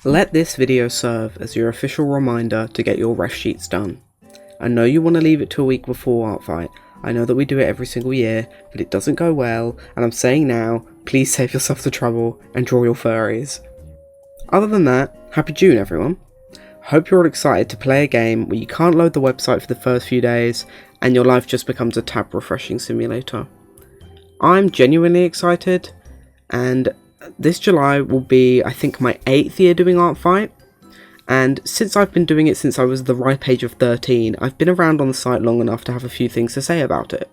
Let this video serve as your official reminder to get your ref sheets done. I know you want to leave it to a week before Artfight. I know that we do it every single year, but it doesn't go well, and I'm saying now, please save yourself the trouble and draw your furries. Other than that, happy June everyone. Hope you're all excited to play a game where you can't load the website for the first few days, and your life just becomes a tab refreshing simulator. I'm genuinely excited, and this July will be, I think, my 8th year doing Artfight, and since I've been doing it since I was the ripe age of 13, I've been around on the site long enough to have a few things to say about it.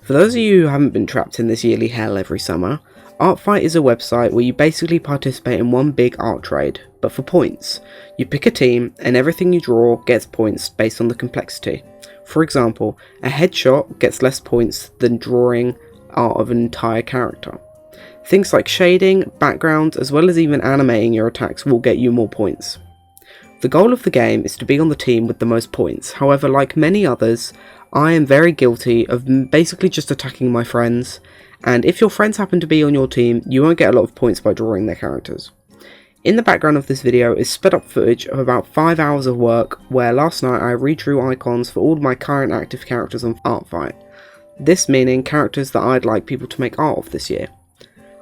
For those of you who haven't been trapped in this yearly hell every summer, Artfight is a website where you basically participate in one big art trade, but for points. You pick a team, and everything you draw gets points based on the complexity. For example, a headshot gets less points than drawing art of an entire character. Things like shading, backgrounds, as well as even animating your attacks will get you more points. The goal of the game is to be on the team with the most points. However, like many others, I am very guilty of basically just attacking my friends, and if your friends happen to be on your team, you won't get a lot of points by drawing their characters. In the background of this video is sped up footage of about 5 hours of work, where last night I redrew icons for all my current active characters on Artfight. This meaning characters that I'd like people to make art of this year.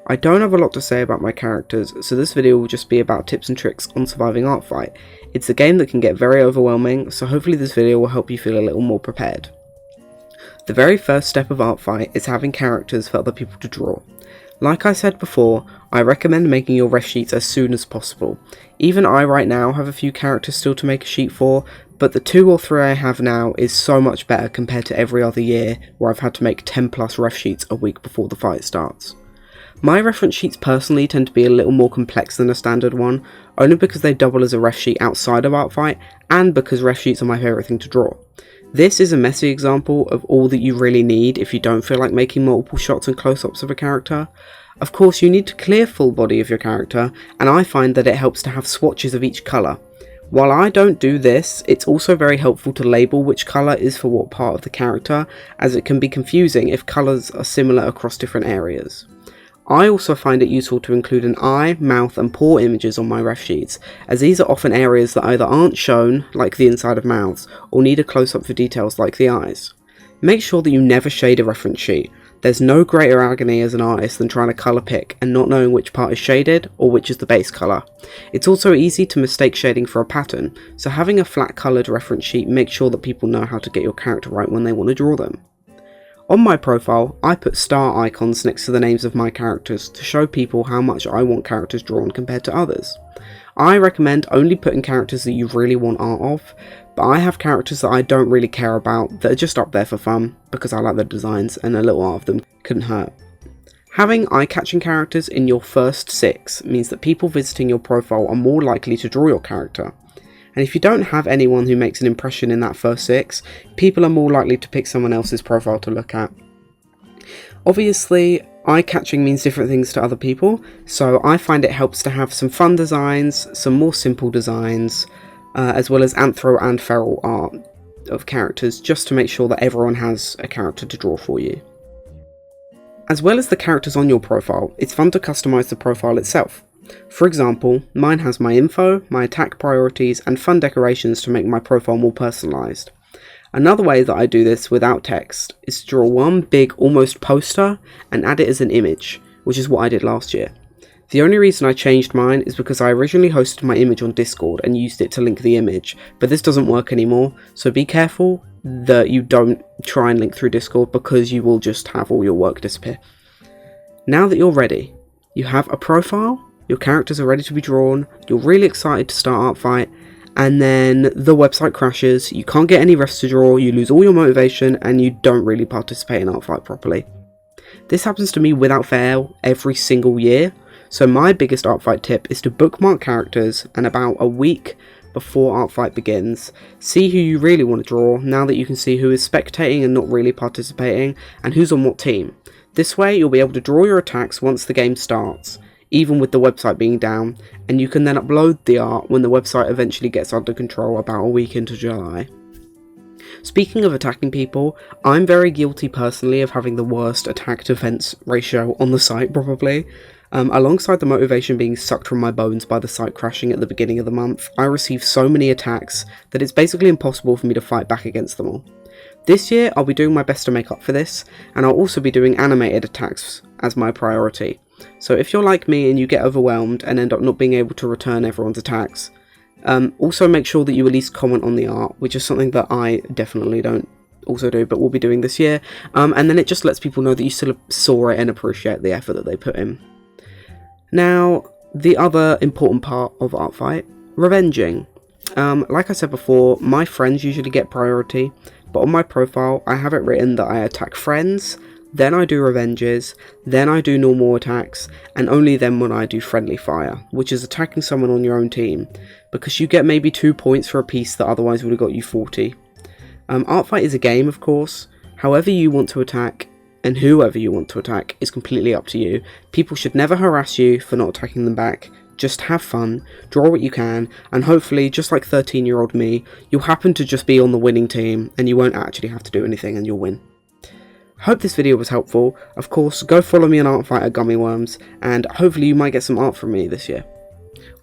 I don't have a lot to say about my characters, so this video will just be about tips and tricks on surviving Artfight. It's a game that can get very overwhelming, so hopefully this video will help you feel a little more prepared. The very first step of Artfight is having characters for other people to draw. Like I said before, I recommend making your ref sheets as soon as possible. Even I right now have a few characters still to make a sheet for, but the 2 or 3 I have now is so much better compared to every other year where I've had to make 10 plus ref sheets a week before the fight starts. My reference sheets personally tend to be a little more complex than a standard one, only because they double as a ref sheet outside of Artfight, and because ref sheets are my favourite thing to draw. This is a messy example of all that you really need if you don't feel like making multiple shots and close-ups of a character. Of course, you need to clear full body of your character, and I find that it helps to have swatches of each colour. While I don't do this, it's also very helpful to label which colour is for what part of the character, as it can be confusing if colours are similar across different areas. I also find it useful to include an eye, mouth and paw images on my ref sheets, as these are often areas that either aren't shown, like the inside of mouths, or need a close-up for details like the eyes. Make sure that you never shade a reference sheet. There's no greater agony as an artist than trying to colour pick and not knowing which part is shaded or which is the base colour. It's also easy to mistake shading for a pattern, so having a flat coloured reference sheet makes sure that people know how to get your character right when they want to draw them. On my profile, I put star icons next to the names of my characters to show people how much I want characters drawn compared to others. I recommend only putting characters that you really want art of, but I have characters that I don't really care about that are just up there for fun because I like the designs and a little art of them couldn't hurt. Having eye-catching characters in your first 6 means that people visiting your profile are more likely to draw your character. And if you don't have anyone who makes an impression in that first 6, people are more likely to pick someone else's profile to look at. Obviously, eye-catching means different things to other people, so I find it helps to have some fun designs, some more simple designs, as well as anthro and feral art of characters, just to make sure that everyone has a character to draw for you. As well as the characters on your profile, it's fun to customize the profile itself. For example, mine has my info, my attack priorities, and fun decorations to make my profile more personalised. Another way that I do this without text is to draw one big almost poster and add it as an image, which is what I did last year. The only reason I changed mine is because I originally hosted my image on Discord and used it to link the image, but this doesn't work anymore, so be careful that you don't try and link through Discord because you will just have all your work disappear. Now that you're ready, you have a profile, your characters are ready to be drawn, you're really excited to start Artfight, and then the website crashes, you can't get any refs to draw, you lose all your motivation, and you don't really participate in Artfight properly. This happens to me without fail every single year, so my biggest Artfight tip is to bookmark characters, and about a week before Artfight begins, see who you really want to draw now that you can see who is spectating and not really participating, and who's on what team. This way you'll be able to draw your attacks once the game starts, even with the website being down, and you can then upload the art when the website eventually gets under control about a week into July. Speaking of attacking people, I'm very guilty personally of having the worst attack-defense ratio on the site probably. Alongside the motivation being sucked from my bones by the site crashing at the beginning of the month, I received so many attacks that it's basically impossible for me to fight back against them all. This year I'll be doing my best to make up for this, and I'll also be doing animated attacks as my priority. So if you're like me and you get overwhelmed and end up not being able to return everyone's attacks, also make sure that you at least comment on the art, which is something that I definitely don't also do, but we'll be doing this year, and then it just lets people know that you still saw it and appreciate the effort that they put in. Now, the other important part of Artfight, revenging. Like I said before, my friends usually get priority, but on my profile I have it written that I attack friends, then I do revenges, then I do normal attacks, and only then when I do friendly fire, which is attacking someone on your own team, because you get maybe 2 points for a piece that otherwise would have got you 40. Artfight is a game, of course. However you want to attack, and whoever you want to attack, is completely up to you. People should never harass you for not attacking them back. Just have fun, draw what you can, and hopefully, just like 13-year-old me, you'll happen to just be on the winning team, and you won't actually have to do anything, and you'll win. Hope this video was helpful. Of course, go follow me on Artfight at Gummyworms, and hopefully you might get some art from me this year.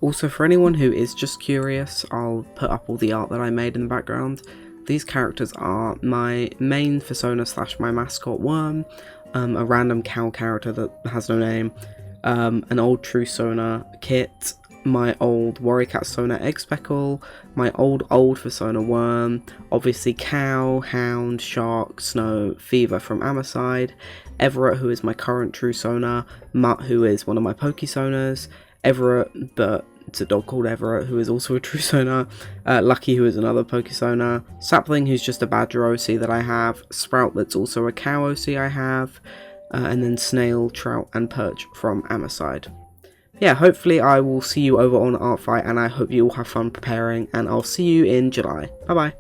Also, for anyone who is just curious, I'll put up all the art that I made in the background. These characters are my main persona / my mascot Worm, a random cow character that has no name, an old True Sona Kit, my old Warrior Cat Sona Egg Speckle, my old persona Worm, obviously Cow, Hound, Shark, Snow, Fever from Amoside, Everett, who is my current True Sona, Mutt, who is one of my Pokesonas, Everett, but it's a dog called Everett, who is also a True Sona, Lucky, who is another Pokesona, Sapling, who's just a Badger OC that I have, Sprout, that's also a Cow OC I have, and then Snail, Trout, and Perch from Amoside. Yeah, hopefully I will see you over on Artfight, and I hope you all have fun preparing, and I'll see you in July. Bye bye.